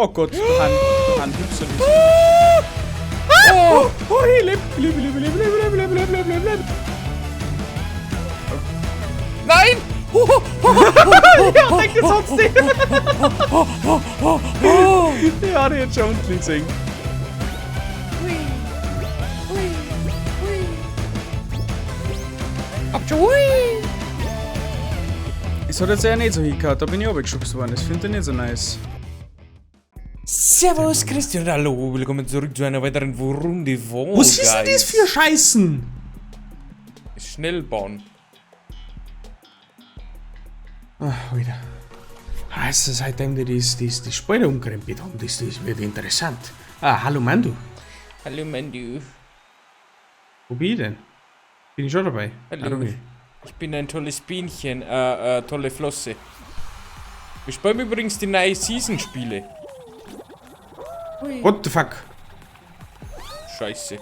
Oh Gott, daran gibt's ja nicht. Oh, hey, leb. Nein! Ja, denke sonst nicht. Ja, der hat schon unten gesehen. Es hat jetzt ja nicht so hingehört, da bin ich runtergeschubst worden. Das finde ich nicht so nice. Servus, Christian, hallo, willkommen zurück zu einer weiteren Runde von Was ist denn das für Scheißen? Schnellbahn. Ach, wieder. Also, seitdem die die Spiele umkrempelt haben, das wird interessant. Ah, hallo Mandu. Hallo, Mandu. Wo bin ich denn? Bin ich schon dabei? Hallo. Ich bin ein tolles Bienchen, tolle Flosse. Wir spielen übrigens die neue Season-Spiele. What the fuck? Scheiße.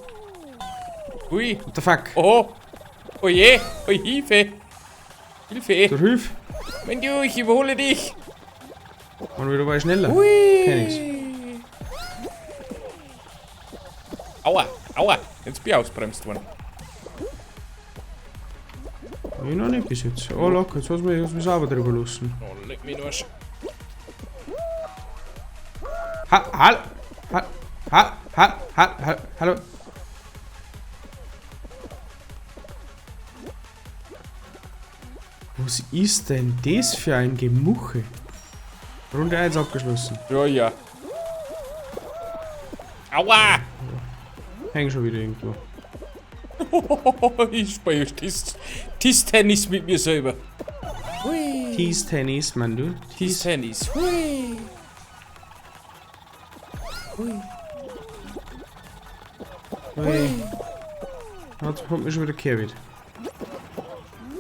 Hui. What the fuck? Oh. Oh je. Oh, Hilfe. Hilfe. Zur Hilfe. Mandu, ich überhole dich. Und wieder war ich schneller. Hui. Kenn ich's. Aua. Aua. Jetzt bin ich ausbremst worden. Ich noch nicht bis jetzt. Oh, locker, jetzt hast du mich sauber drüber lassen. Oh, leck mich nur. Hallo. Was ist denn das für ein Gemuche? Runde 1 abgeschlossen. Ja. Aua! Häng schon wieder irgendwo. Ich spiele Tischtennis mit mir selber. Tischtennis, Mandu. Tischtennis. Hui. Jetzt kommt mir schon wieder gekehrt.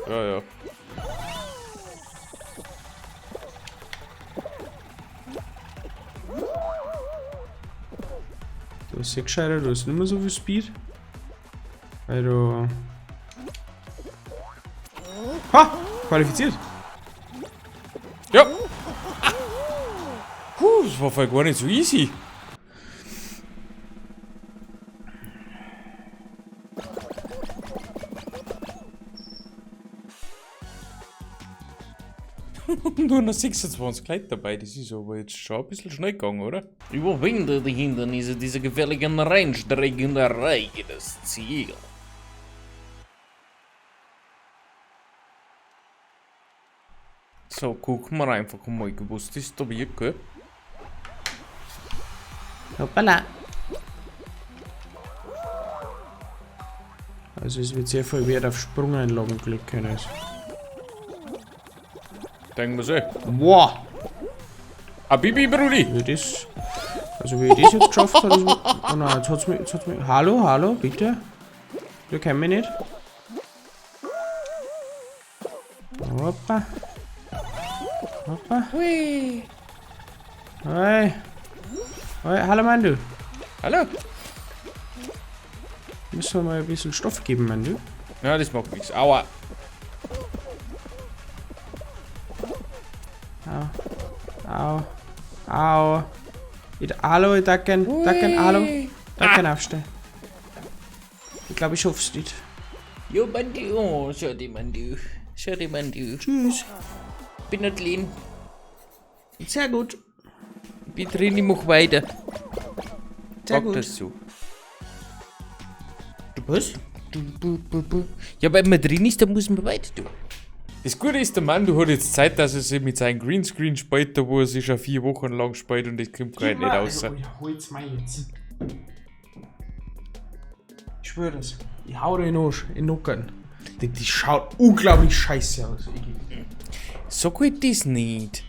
Ja. Du hast ja gescheitert, du hast nicht mehr so viel Speed. Weil du... Ha! Qualifiziert! Ja! Das war voll gar nicht so easy. Nur noch 26 Leute dabei, das ist aber jetzt schon ein bisschen schnell gegangen, oder? Überwinde die Hindernisse dieser gefährlichen Rennstrecke und erreiche das Ziel. So, gucken wir einfach mal, was das da wird, gell? Hoppala! Also es wird sehr viel Wert auf Sprungeinlagen klicken. Also. Denken wir so. Wow! Bibi, Brudi! Wie das, also wie ich das jetzt geschafft habe, ist... Oh nein, jetzt hat's mich... Hallo, bitte? Du kennst mich nicht. Hoppa. Hui! Hey. Hallo Mandu. Hallo! Müssen wir mal ein bisschen Stoff geben, Mandu? Ja, das macht nichts. Aua! Au. Hallo, ich danke, hallo. Danke, aufstehen. Ich glaube, ich schaff's nicht. Jo, Mandu. Oh, schau dir, Mandu. Tschüss. Bin nicht lean. Sehr gut. Bin drin, ich mach weiter. Sehr Sag gut. das so. Was? Ja, wenn man drin ist, dann muss man weiter tun. Das Gute ist, der Mandu hat jetzt Zeit, dass er sich mit seinem Greenscreen spielt, wo er sich schon 4 Wochen lang spielt und das kommt gerade nicht raus. Ich hol's mal jetzt. Ich schwöre das. Ich hau dir in den Nacken. Die schaut unglaublich scheiße aus. So geht das nicht.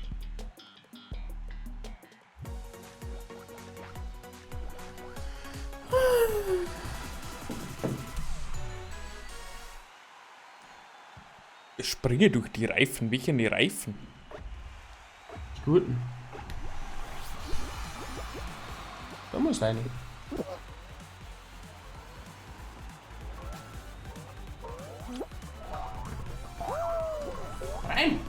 Ich springe durch die Reifen. Welche die Reifen? Die guten. Da muss rein. Rein!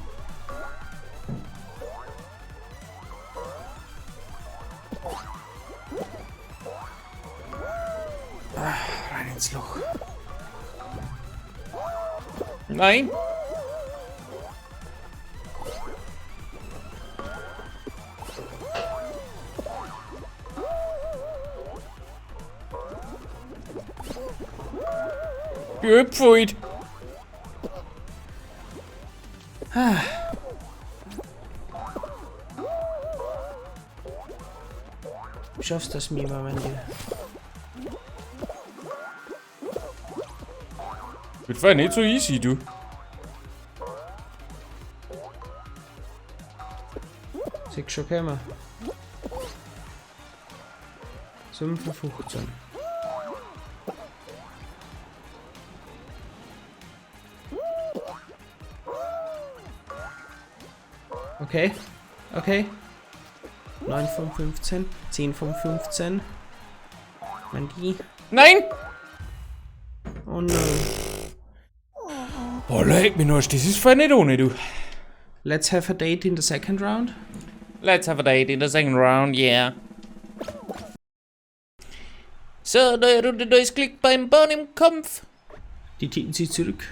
ins Loch. Nein. Gepfui. Du schaffst das, Mima, mein Lieber. Das war nicht so easy, du. Siehst schon, kommen. 15. Okay, okay. 9 von 15, 10 von 15. Mandy. Nein! Oh no. Oh, leck mich noch, das ist voll nicht ohne, du. Let's have a date in the second round. Let's have a date in the second round, yeah. So, neue Runde, neues Glück beim Bauen im Kampf. Die Titen sich zurück.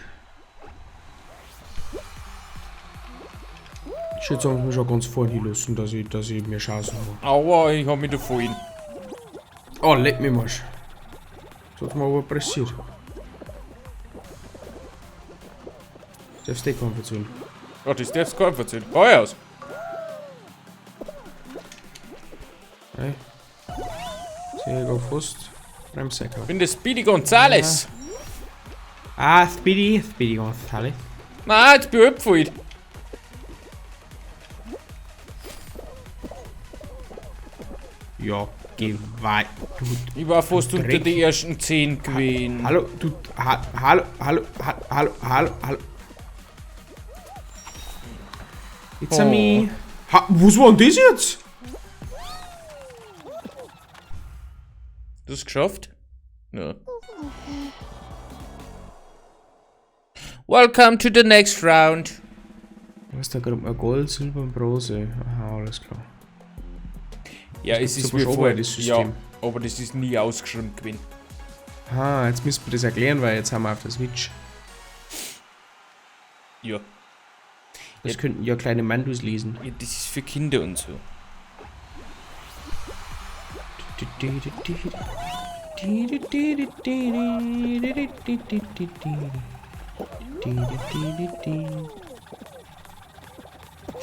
Ich würde sagen, wir schon ganz vorne lassen, dass ich mir Chancen habe. Aua, ich hab mich da vorhin. Oh, leck mich mal. Das hat mir aber pressiert. Darfst du nicht erzählen? Oh, das darfst du gar nicht erzählen. Hau aus. Hey. Sehr gut, fast. Bremsäcker. Ich bin der Speedy Gonzales. Ah, Speedy Gonzales. Nein, jetzt bin ich abgefallen. Ja, geh weit. Ich war fast Du unter Dreck. die ersten 10 gewesen. Hallo, du. Hallo. It's a me. Was war denn das jetzt? Du hast es geschafft? Ja. Welcome to the next round. Was da gerade? Gold, Silber und Bronze. Aha, alles klar. Ja, es ist super wie schon vorher. bei das System. Ja, aber das ist nie ausgeschrieben gewesen. Ah, jetzt müssen wir das erklären, weil jetzt haben wir auf der Switch. Ja. Das Ja. könnten ja kleine Mandus lesen. Ja, das ist für Kinder und so.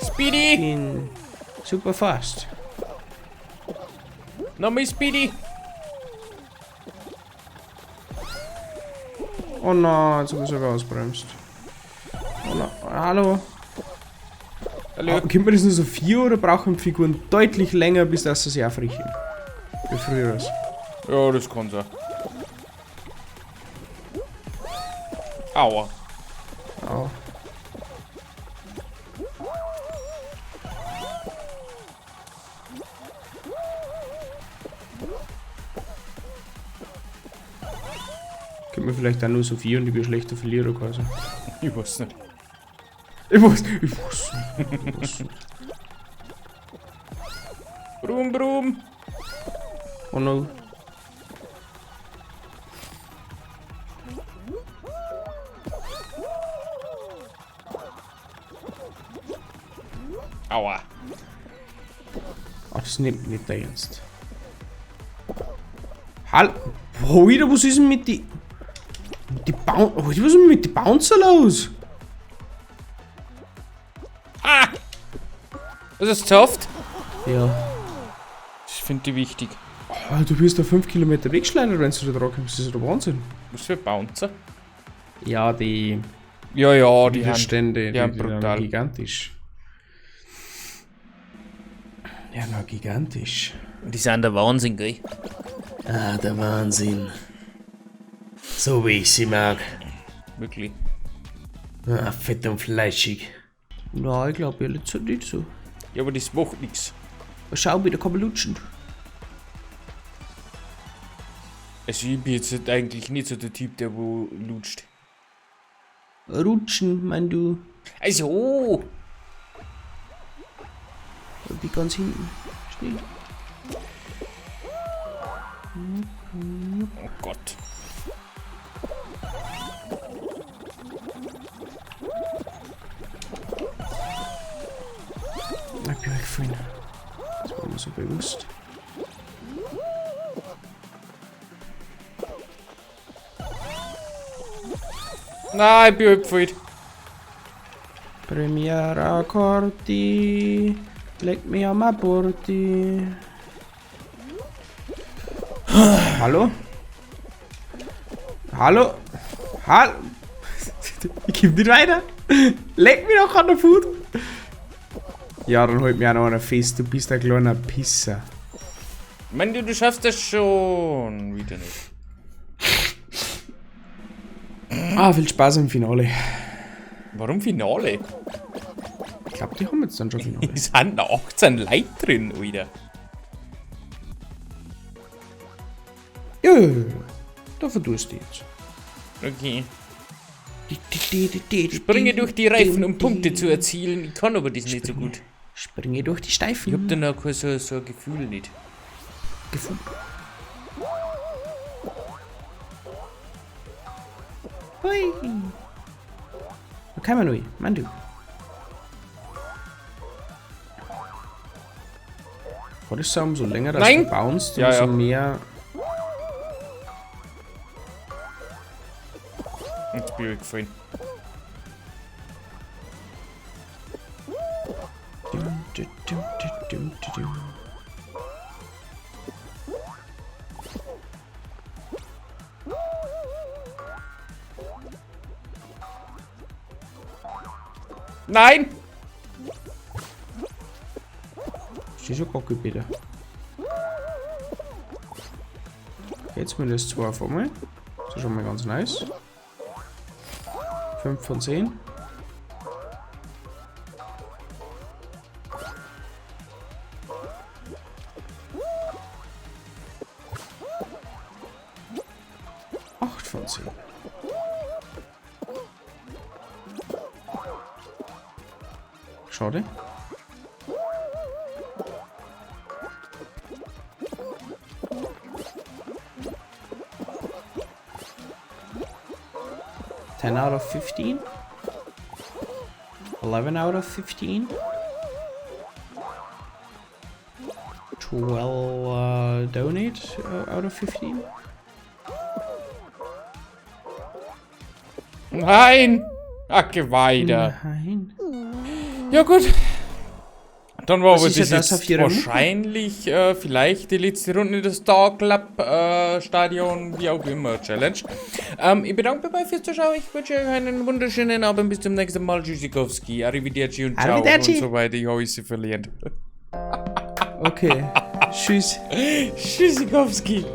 Speedy! Bin super fast. Nochmal Speedy! Oh nein, jetzt habe ich sogar ausbremst. Oh nein. Hallo. Hallo? Können wir das nur so 4 oder brauchen Figuren deutlich länger, bis das sie aufrichten? Wie früher ist. Ja, das kann sein. Aua. Au. Können wir vielleicht dann nur so 4 und ich bin schlechter Verlierer quasi. Ich weiß nicht. Ich weiß nicht. Brum, brum. Oh no. Aua. Ach, das nimmt nicht der Ernst. Hallo. Heute, was ist denn mit die was ist denn mit die Bouncer los? Ah! Das ist soft. Ja. Das finde ich wichtig. Oh, du wirst da 5 Kilometer wegschleudert, wenn du da dran kommst. Das ist der Wahnsinn. Was für Bouncer? Ja, die Ja, ja, die haben... Widerstände, die haben die brutal. gigantisch. Ja, na, gigantisch. Die sind der Wahnsinn, gell? Ah, der Wahnsinn. So wie ich sie mag. Wirklich. Ah, fett und fleischig. Na, ich glaube ehrlich gesagt nicht so. Ja, aber das macht nichts. Schau, wieder kann man lutschen. Also ich bin jetzt eigentlich nicht so der Typ, der wo lutscht. Rutschen, mein du. Also! Ich bin ganz hinten. Schnell. Oh Gott. bewusst. Nein, ich bin abgefallen. Premiera Corti, leg mir am Aborti. Hallo? Hallo? Hallo? Ich geb nicht weiter. Leg mich doch an der Food. Ja, dann holt mir auch noch einer fest. Du bist ein kleiner Pisser. Mandu, du schaffst das schon. Wieder nicht. Viel Spaß im Finale. Warum Finale? Ich glaube, die haben jetzt dann schon Finale. Es sind noch 18 Leute drin, wieder. Ja. Da verdurst du jetzt. Okay. Springe durch die Reifen, um Punkte zu erzielen. Ich kann aber das nicht so gut. Springe durch die Steifen. Ich hab da noch so ein Gefühl nicht. Gefühl. Hui. Da kann man neu. Mandu. Vor ich sagen, umso länger das du bounst, umso mehr. Jetzt bin ich gefallen. Nein! Steht schon Gocki, bitte. Jetzt zumindest 2 auf einmal. Das ist schon mal ganz nice. 5 von 10. Von 10. Schade. Ten out of 15. 11 out of 15. 12 donate out of 15. Nein! Ach, geh weiter. Nein. Ja gut. Dann war aber ist das ja das jetzt auf Ihrer wahrscheinlich vielleicht die letzte Runde des Star Club Stadion, wie auch immer, Challenge. Ich bedanke mich fürs Zuschauen. Ich wünsche euch einen wunderschönen Abend. Bis zum nächsten Mal. Tschüssikowski, Arrivederci und ciao und so weiter. Ich habe sie verliert. Okay. Tschüss. Tschüssikowski.